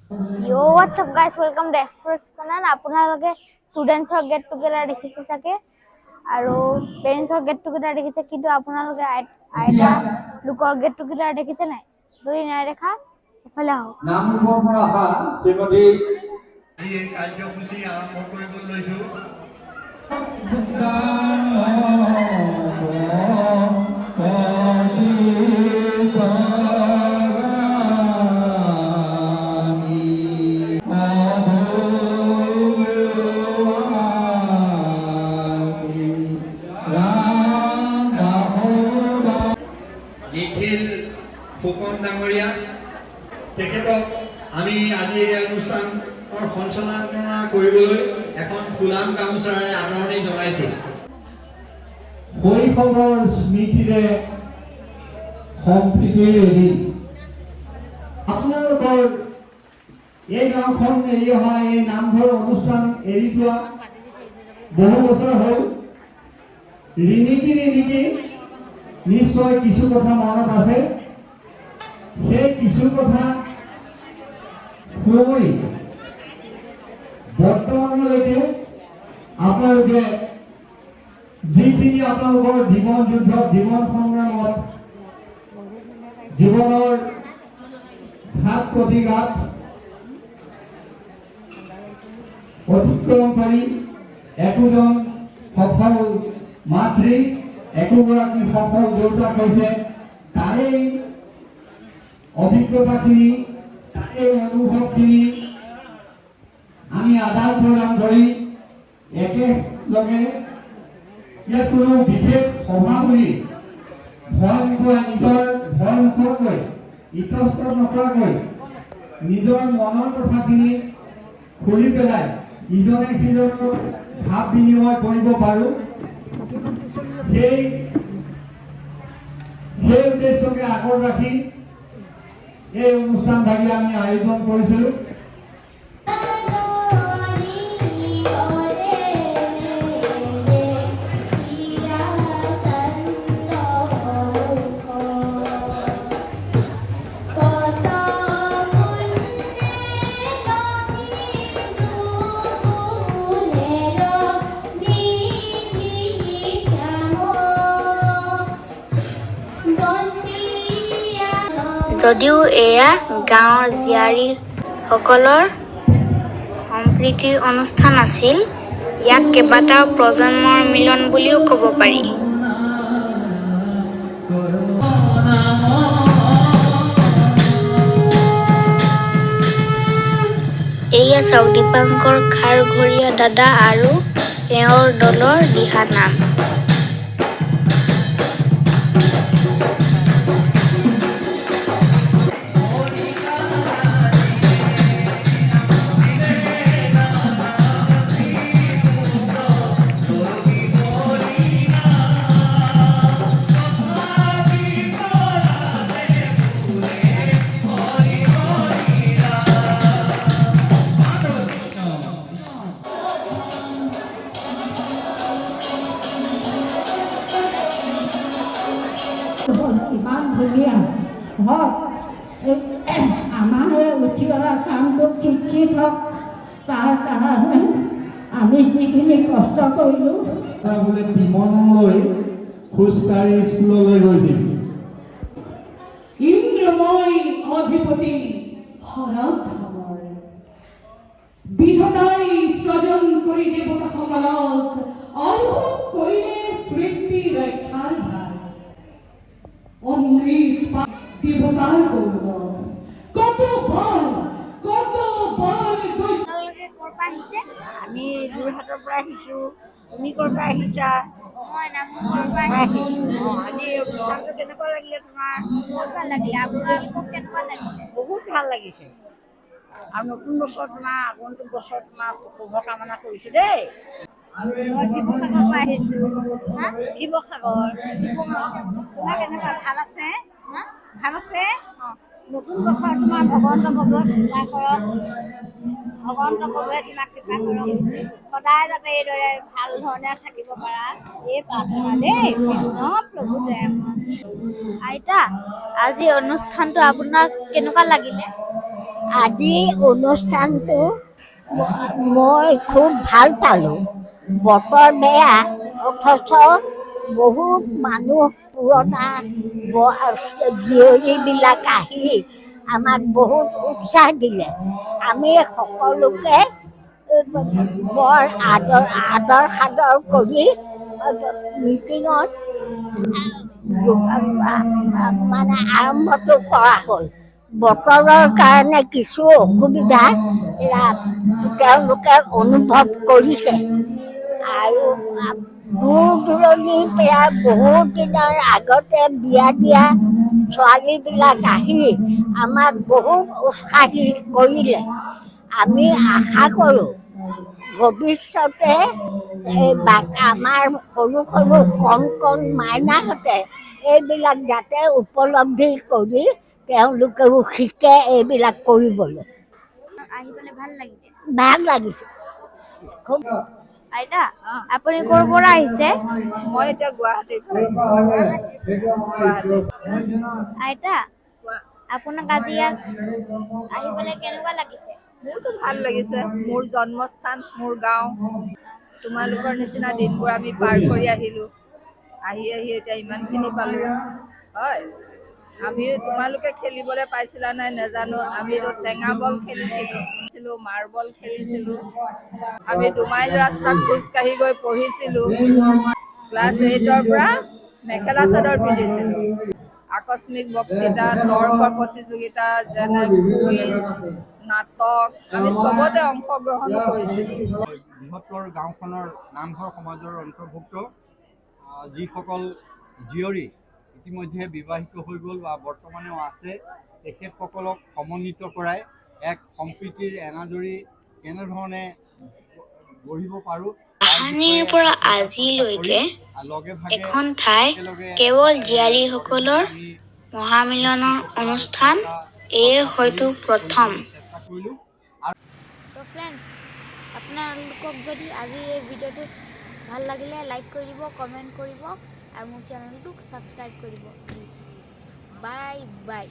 Yo, what's up guys? Welcome to Express Kanan. আপোনালোকে ষ্টুডেন্টছৰ gate together দেখিছে চাগে আৰু পেৰেণ্টছৰ গেট টুগেদাৰ দেখিছে, কিন্তু আপোনালোকে আইতা লোকৰ গেট টুগেদাৰ দেখিছে নাই? যদি নাই দেখা এফালে আহক। নামঘৰৰ পৰা অহা শ্ৰীমতী এই কাৰ্যসূচী আৰম্ভ কৰিব লৈছো। নিখিল ফুকন ডাঙৰীয়া তেখেতক আমি আজি এই অনুষ্ঠানৰ সঞ্চালনা কৰিবলৈ এখন ফুলাম গামোচাৰে আদৰণি জনাইছোঁ। শৈশৱৰ স্মৃতিৰে সম্প্ৰীতিৰ এদিন আপোনালোকৰ এই গাঁওখন এৰি অহা এই নামঘৰ অনুষ্ঠান এৰি যোৱা বহু বছৰ হ'ল। ৰিণিকি নিশ্চয় কিছু কথা মনত আছে। সেই কিছু কথা সুঁৱৰি বৰ্তমানলৈকে আপোনালোকে যিখিনি আপোনালোকৰ জীৱন যুদ্ধত, জীৱন সংগ্ৰামত, জীৱনৰ ঘাট প্ৰতিঘাত অতিক্ৰম কৰি একোজন সফল মাতৃ, একোগৰাকী সফল দেউতাক হৈছে, তাৰেই অভিজ্ঞতাখিনি, তাৰেই অনুভৱখিনি আমি আদান প্ৰদান কৰি একেলগে ইয়াত কোনো বিশেষ সভা বুলি নিজৰ ভয় নোখোৱাকৈ, ইতস্তত নকৰাকৈ নিজৰ মনৰ কথাখিনি খুলি পেলাই ইজনে সিজনক ভাৱ বিনিময় কৰিব পাৰোঁ, সেই উদ্দেশ্যকে আগত ৰাখি এই অনুষ্ঠান ভাগি আমি আয়োজন কৰিছিলোঁ। যদিও এয়া গাঁৱৰ জীয়াৰীসকলৰ সম্প্ৰীতিৰ অনুষ্ঠান আছিল, ইয়াক কেইবাটাও প্ৰজন্মৰ মিলন বুলিও ক'ব পাৰি। এয়া চাওক দীপাংকৰ খাৰঘৰীয়া দাদা আৰু তেওঁৰ দলৰ দিহানাম। ইমান ধুনীয়া হওক, আমাৰ উঠি অহা কামটো শিক্ষিত হওক, তাৰ কাৰণে আমি যিখিনি কষ্ট কৰিলোঁ। বোলে টিমনলৈ খোজকাঢ়ি স্কুললৈ গৈছিল। ইন্দ্ৰময় অধিপতি হৰধৰ বিধাতাই সৃজন কৰি দেৱতাসকলক অদ্ভুত কৰিলে সৃষ্টি ৰক্ষাৰ ভাৰ। অমৃত দেৱতাৰ গৌৰৱ, কত বল আমি যোৰহাটৰ পৰা আহিছোঁ। তুমি ক'ৰ পৰা আহিছা? মই নামঘৰৰ পৰা আহিছোঁ। আজি অনুষ্ঠানটো কেনেকুৱা লাগিলে তোমাৰ? বহুত ভাল লাগিলে। আপোনালোকক কেনেকুৱা লাগিলে? বহুত ভাল লাগিছে। আৰু নতুন বছৰ তোমাৰ, আগন্তুক বছৰ তোমাৰ শুভ কামনা কৰিছোঁ দেই। মই শিৱসাগৰৰ পৰা আহিছোঁ। শিৱসাগৰ। তোমাৰ কেনেকুৱা? ভাল আছে? ভাল আছে। নতুন বছৰ তোমাৰ ভগৱন্ত প্ৰভুৱে কৃপা কৰক, ভগৱন্ত প্ৰভুৱে তোমাক কৃপা কৰক, সদায় যাতে এইদৰে ভাল ধৰণে থাকিব পাৰা, এই প্ৰাৰ্থনা দেই। কৃষ্ণ প্ৰভু আইতা, আজি অনুষ্ঠানটো আপোনাক কেনেকুৱা লাগিলে? আজি অনুষ্ঠানটো মই খুব ভাল পালোঁ। বতৰ বেয়া অথচ বহুত মানুহ পুৰণা জীয়ৰীবিলাক আহি আমাক বহুত উৎসাহ দিলে। আমি সকলোকে বৰ আদৰ সাদৰ কৰি মিটিঙত মানে আৰম্ভটো কৰা হ'ল। বতৰৰ কাৰণে কিছু অসুবিধা তেওঁলোকে অনুভৱ কৰিছে আৰু দূৰ দূৰণিৰ পৰা বহুত দিনৰ আগতে বিয়া দিয়া ছোৱালীবিলাক আহি আমাক বহুত উৎসাহিত কৰিলে। আমি আশা কৰোঁ ভৱিষ্যতে আমাৰ সৰু সৰু কণ মাইনাহঁতে এইবিলাক যাতে উপলব্ধি কৰি তেওঁলোকেও শিকে এইবিলাক কৰিবলৈ। আহি পেলাই ভাল লাগিছে। ভাল লাগিছে খুব। আইতা আপুনি ক'ৰ পৰা আহিছে? মই এতিয়া গুৱাহাটীৰ পৰা আহিছোঁ। আইতা আপোনাক আজি ইয়াত আহি পেলাই কেনেকুৱা লাগিছে? মোৰতো ভাল লাগিছে। মোৰ জন্মস্থান, মোৰ গাঁও। তোমালোকৰ নিচিনা দিনবোৰ আমি পাৰ কৰি আহিলোঁ। আহি এতিয়া ইমানখিনি পালোঁ। হয়, তোমালোকে খেলিবলৈ পাইছিলা নাই নাজানো। আমিতো টেঙা বল খেলিছিলোঁ, মাৰ্বল খেলিছিলোঁ। আমি 2 মাইল ৰাস্তা খোজকাঢ়ি গৈ পঢ়িছিলোঁ। ক্লাছ 8ৰ পৰা মেখেলা চাদৰ পিন্ধিছিলোঁ। আকস্মিক বক্তৃতা, তৰ্ক প্ৰতিযোগিতা, যেনে কুইজ, নাটক আমি চবতে অংশগ্ৰহণ কৰিছিলোঁ। বৃহত্তৰ গাঁওখনৰ নামঘৰ সমাজৰ অন্তৰ্ভুক্ত যিসকল জীয়ৰী ইতিমধ্যে বিবাহিত হৈ গ'ল বা বৰ্তমানেও আছে, তেখেতসকলক সমন্বিত কৰাই এক সম্প্ৰীতিৰ এনাজৰী কেনেধৰণে গঢ়িব পাৰোঁ। তাহানিৰ পৰা আজিলৈকে এখন ঠাই কেৱল জীয়াৰীসকলৰ মহামিলনৰ অনুষ্ঠান এয়ে হয়তো প্ৰথম। তো ফ্ৰেণ্ডছ, আপোনালোকক যদি আজি এই ভিডিঅ'টো ভাল লাগিলে লাইক কৰিব, কমেণ্ট কৰিব আৰু মোৰ চেনেলটোক ছাবস্ক্ৰাইব কৰিব প্লিজ। Bye bye.